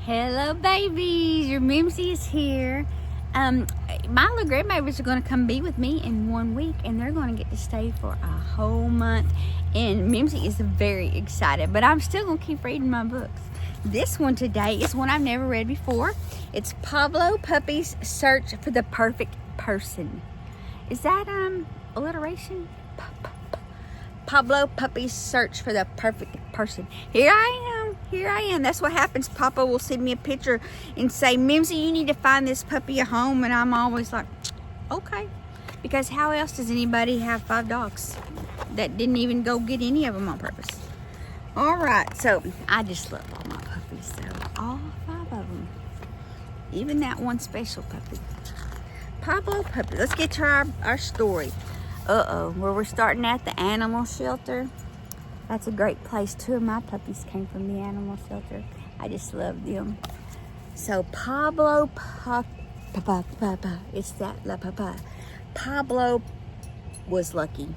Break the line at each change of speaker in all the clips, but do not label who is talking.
Hello, babies. Your Mimzie is here. My little grandbabies are going to come be with me in 1 week, and they're going to get to stay for a whole month. And Mimzie is very excited, but I'm still going to keep reading my books. This one today is one I've never read before. It's Pablo Puppy's Search for the Perfect Person. Is that alliteration? Pablo Puppy's Search for the Perfect Person. Here I am. That's what happens. Papa will send me a picture and say, Mimzie, you need to find this puppy a home. And I'm always like, okay. Because how else does anybody have 5 dogs that didn't even go get any of them on purpose? All right. So I just love all my puppies. So all 5 of them. Even that one special puppy. Pablo Puppy. Let's get to our story. Where we're starting at the animal shelter. That's a great place. 2 of my puppies came from the animal shelter. I just love them. So Pablo, it's that la papa. Pablo was lucky.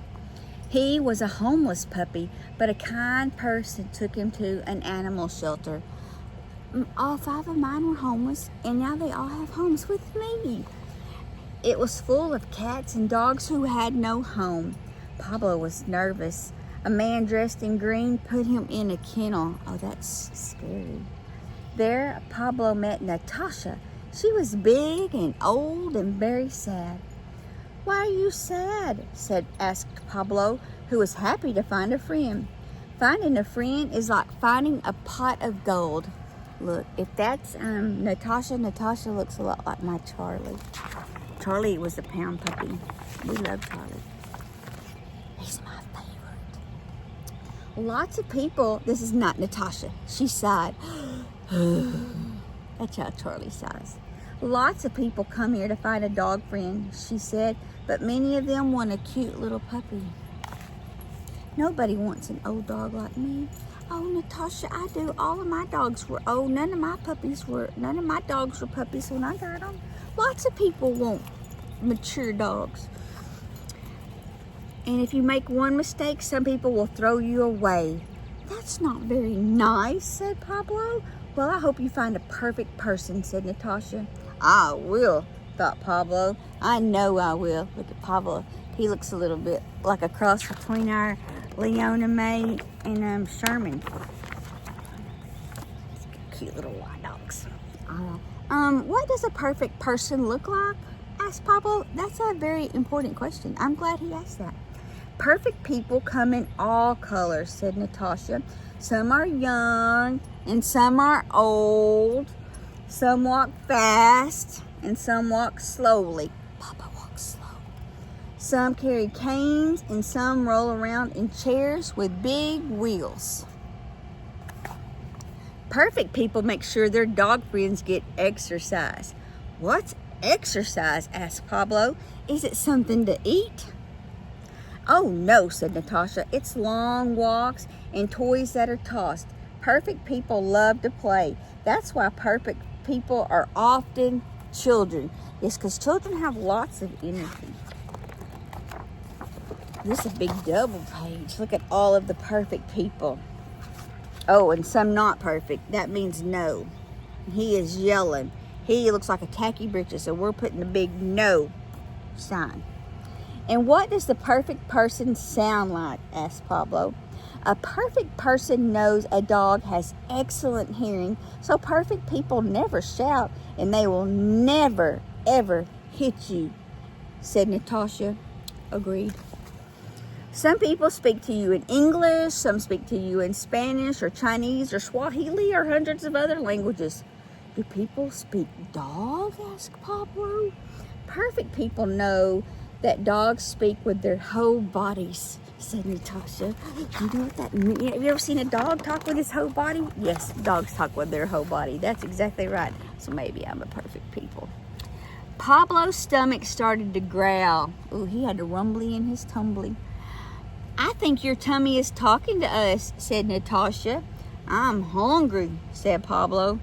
He was a homeless puppy, but a kind person took him to an animal shelter. All 5 of mine were homeless, and now they all have homes with me. It was full of cats and dogs who had no home. Pablo was nervous. A man dressed in green put him in a kennel. Oh, that's scary. There, Pablo met Natasha. She was big and old and very sad. Why are you sad? asked Pablo, who was happy to find a friend. Finding a friend is like finding a pot of gold. Look, if that's Natasha looks a lot like my Charlie. Charlie was a pound puppy. We love Charlie. He's my favorite. Lots of people, this is not Natasha. She sighed. That's how Charlie sighs. Lots of people come here to find a dog friend, she said, but many of them want a cute little puppy. Nobody wants an old dog like me. Oh, Natasha, I do. All of my dogs were old. None of my dogs were puppies when I got them. Lots of people want mature dogs. And if you make one mistake, some people will throw you away. That's not very nice, said Pablo. Well, I hope you find a perfect person, said Natasha. I will, thought Pablo. I know I will. Look at Pablo. He looks a little bit like a cross between our Leona May and Sherman. Cute little white dogs. What does a perfect person look like? Asked Pablo. That's a very important question. I'm glad he asked that. Perfect people come in all colors, said Natasha. Some are young and some are old. Some walk fast and some walk slowly. Papa walks slow. Some carry canes and some roll around in chairs with big wheels. Perfect people make sure their dog friends get exercise. What's exercise? Asked Pablo. Is it something to eat? Oh no, said Natasha. It's long walks and toys that are tossed. Perfect people love to play. That's why perfect people are often children. Yes, because children have lots of energy. This is a big double page. Look at all of the perfect people. Oh, and some not perfect. That means no. He is yelling. He looks like a tacky britches, so we're putting a big no sign. And what does the perfect person sound like? Asked Pablo. A perfect person knows a dog has excellent hearing, so perfect people never shout, and they will never, ever hit you, said Natasha. Agreed. Some people speak to you in English, some speak to you in Spanish or Chinese or Swahili or hundreds of other languages. Do people speak dog? Asked Pablo. Perfect people know that dogs speak with their whole bodies, said Natasha. You know what that means? Have you ever seen a dog talk with his whole body? Yes, dogs talk with their whole body. That's exactly right. So maybe I'm a perfect people. Pablo's stomach started to growl. Ooh, he had a rumbly in his tumbly. I think your tummy is talking to us, said Natasha. I'm hungry, said Pablo.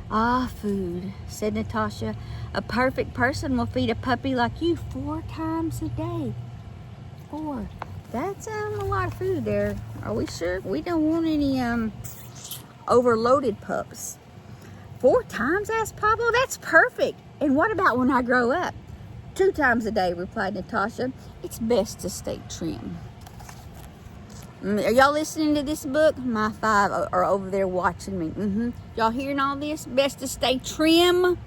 Ah, food, said Natasha. A perfect person will feed a puppy like you 4 times a day. 4. That's a lot of food there. Are we sure? We don't want any overloaded pups. 4 times? Asked Pablo. That's perfect. And what about when I grow up? 2 times a day, replied Natasha. It's best to stay trim. Are y'all listening to this book? My 5 are over there watching me. Y'all hearing all this? Best to stay trim.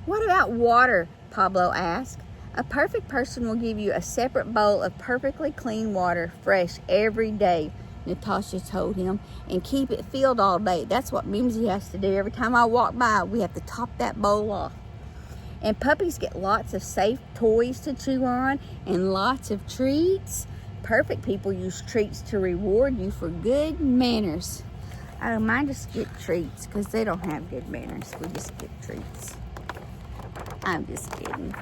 What about water? Pablo asked. A perfect person will give you a separate bowl of perfectly clean water, fresh every day, Natasha told him, and keep it filled all day. That's what Mimzie has to do. Every time I walk by, we have to top that bowl off. And puppies get lots of safe toys to chew on and lots of treats. Perfect people use treats to reward you for good manners. I don't mind just get treats because they don't have good manners. We just get treats. I'm just kidding.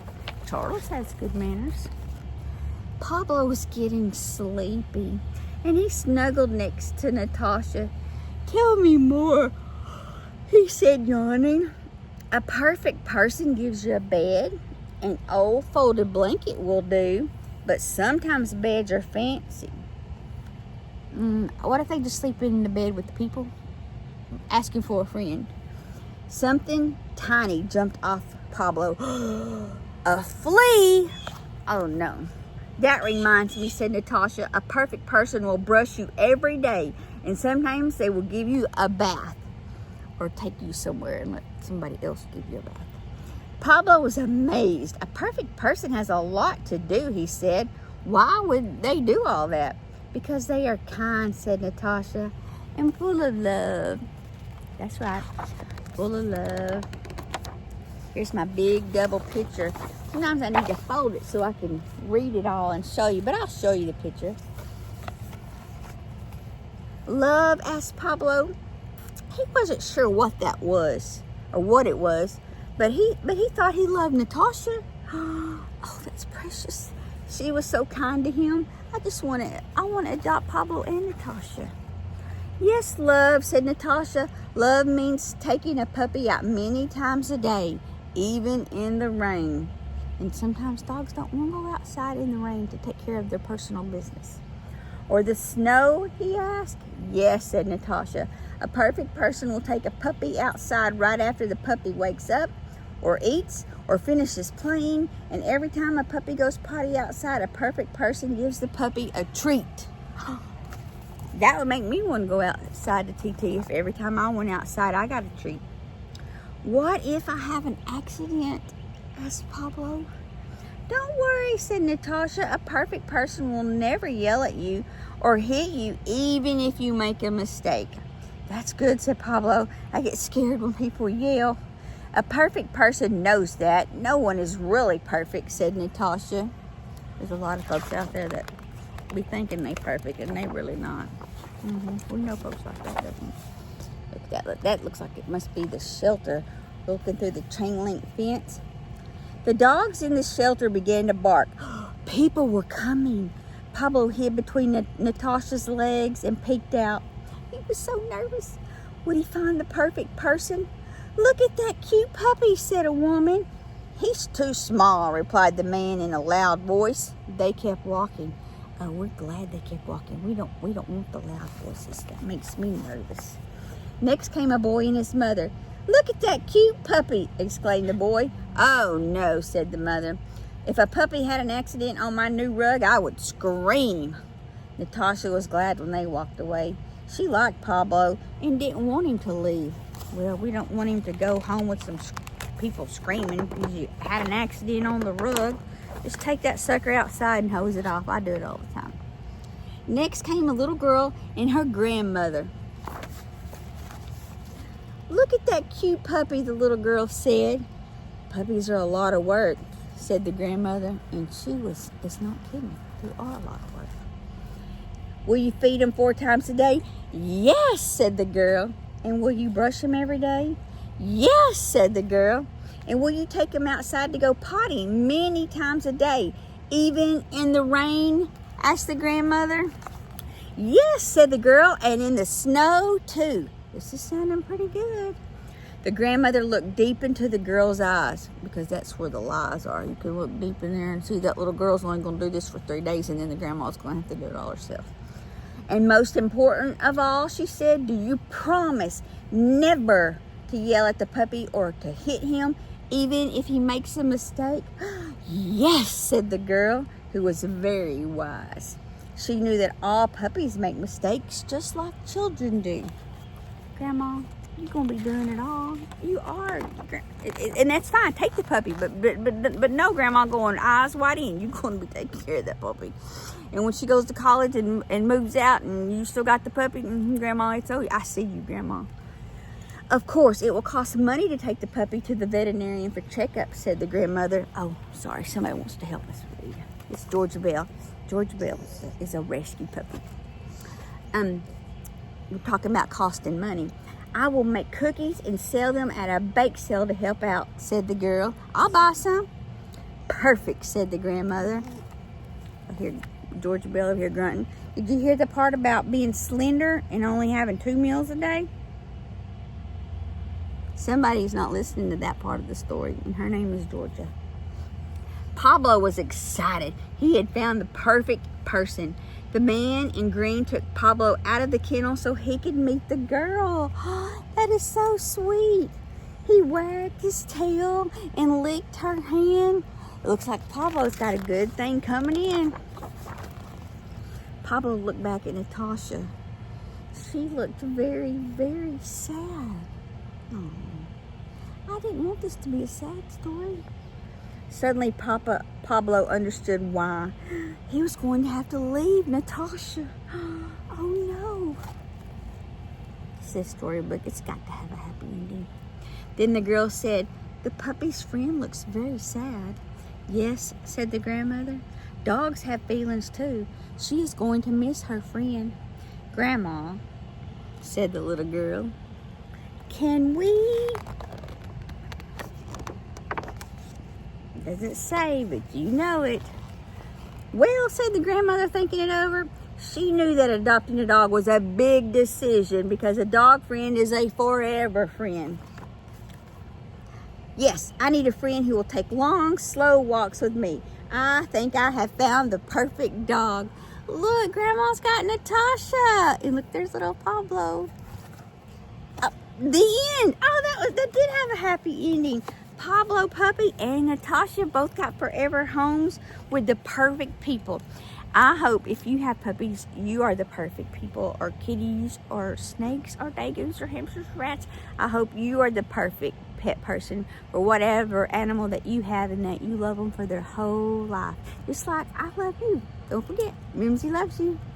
Charles has good manners. Pablo was getting sleepy, and he snuggled next to Natasha. Tell me more, he said, yawning. A perfect person gives you a bed. An old folded blanket will do, but sometimes beds are fancy. What if they just sleep in the bed with the people? Asking for a friend. Something tiny jumped off Pablo. A flea? Oh no. That reminds me, said Natasha, a perfect person will brush you every day, and sometimes they will give you a bath or take you somewhere and let somebody else give you a bath. Pablo was amazed. A perfect person has a lot to do, he said. Why would they do all that? Because they are kind, said Natasha, and full of love. That's right, full of love. Here's my big double picture. Sometimes I need to fold it so I can read it all and show you, but I'll show you the picture. Love? Asked Pablo. He wasn't sure what that was or what it was, but he thought he loved Natasha. Oh, that's precious. She was so kind to him. I want to adopt Pablo and Natasha. Yes, love, said Natasha. Love means taking a puppy out many times a day, even in the rain. And sometimes dogs don't want to go outside in the rain to take care of their personal business. Or the snow, he asked. Yes, said Natasha. A perfect person will take a puppy outside right after the puppy wakes up or eats or finishes playing. And every time a puppy goes potty outside, a perfect person gives the puppy a treat. That would make me want to go outside to TT if every time I went outside I got a treat. What if I have an accident? Asked Pablo. Don't worry, said Natasha. A perfect person will never yell at you or hit you even if you make a mistake. That's good, said Pablo. I get scared when people yell. A perfect person knows that. No one is really perfect, said Natasha. There's a lot of folks out there that be thinking they perfect and they really not. We know folks like that, don't we? Look at that. That looks like it must be the shelter. Looking through the chain link fence. The dogs in the shelter began to bark. People were coming. Pablo hid between Natasha's legs and peeked out. He was so nervous. Would he find the perfect person? Look at that cute puppy, said a woman. He's too small, replied the man in a loud voice. They kept walking. Oh, we're glad they kept walking. We don't want the loud voices. That makes me nervous. Next came a boy and his mother. Look at that cute puppy, exclaimed the boy. Oh no, said the mother. If a puppy had an accident on my new rug, I would scream. Natasha was glad when they walked away. She liked Pablo and didn't want him to leave. Well, we don't want him to go home with some people screaming because you had an accident on the rug. Just take that sucker outside and hose it off. I do it all the time. Next came a little girl and her grandmother. Look at that cute puppy, the little girl said. Puppies are a lot of work, said the grandmother, and it's not kidding. They are a lot of work. Will you feed them 4 times a day? Yes, said the girl. And will you brush them every day? Yes, said the girl. And will you take them outside to go potty many times a day, even in the rain? Asked the grandmother. Yes, said the girl, and in the snow too. This is sounding pretty good. The grandmother looked deep into the girl's eyes because that's where the lies are. You can look deep in there and see that little girl's only going to do this for 3 days and then the grandma's going to have to do it all herself. And most important of all, she said, do you promise never to yell at the puppy or to hit him, even if he makes a mistake? Yes, said the girl, who was very wise. She knew that all puppies make mistakes just like children do. Grandma, you're going to be doing it all. You are. And that's fine. Take the puppy. But no, Grandma, going eyes wide in. You're going to be taking care of that puppy. And when she goes to college and moves out and you still got the puppy, Grandma, it's over. I see you, Grandma. Of course, it will cost money to take the puppy to the veterinarian for checkups, said the grandmother. Oh, sorry, somebody wants to help us read. It's Georgia Bell. Georgia Bell is a rescue puppy. We're talking about costing money. I will make cookies and sell them at a bake sale to help out, said the girl. I'll buy some. Perfect, said the grandmother. I hear Georgia Bell over here grunting. Did you hear the part about being slender and only having 2 meals a day? Somebody's not listening to that part of the story, and her name is Georgia. Pablo was excited. He had found the perfect person. The man in green took Pablo out of the kennel so he could meet the girl. That is so sweet. He wagged his tail and licked her hand. It looks like Pablo's got a good thing coming in. Pablo looked back at Natasha. She looked very, very sad. Oh, I didn't want this to be a sad story. Suddenly, Pablo understood why. He was going to have to leave Natasha. Oh no. It's this storybook. It's got to have a happy ending. Then the girl said, the puppy's friend looks very sad. Yes, said the grandmother. Dogs have feelings too. She is going to miss her friend. Grandma, said the little girl, can we... Doesn't say, but you know it. Well, said the grandmother, thinking it over, she knew that adopting a dog was a big decision because a dog friend is a forever friend. Yes, I need a friend who will take long, slow walks with me. I think I have found the perfect dog. Look, Grandma's got Natasha. And look, there's little Pablo. The end. Oh, that did have a happy ending. Pablo puppy and Natasha both got forever homes with the perfect people. I hope if you have puppies, you are the perfect people, or kitties, or snakes, or dagoos, or hamsters, rats. I hope you are the perfect pet person for whatever animal that you have, and that you love them for their whole life. Just like I love you. Don't forget, Mimzie loves you.